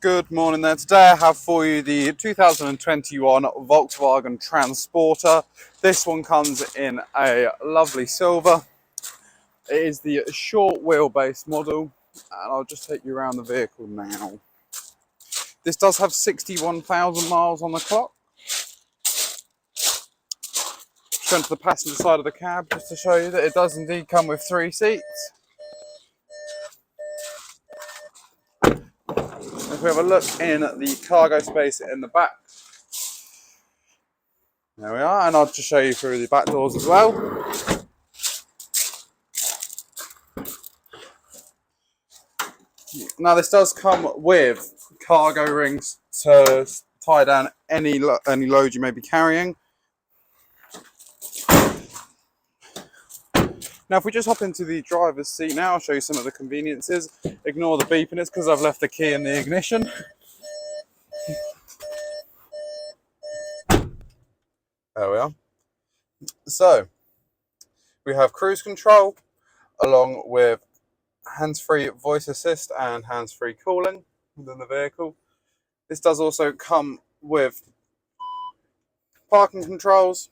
Good morning there. Today I have for you the 2021 Volkswagen Transporter. This one comes in a lovely silver. It is the short wheelbase model, and I'll just take you around the vehicle now. This does have 61,000 miles on the clock. Going to the passenger side of the cab just to show you that it does indeed come with 3 seats. If we have a look in the cargo space in the back, there we are, and I'll just show you through the back doors as well. Now this does come with cargo rings to tie down any load you may be carrying. Now if we just hop into the driver's seat now, I'll show you some of the conveniences. Ignore the beeping, it's because I've left the key in the ignition. There we are. So, we have cruise control along with hands-free voice assist and hands-free calling within the vehicle. This does also come with parking controls,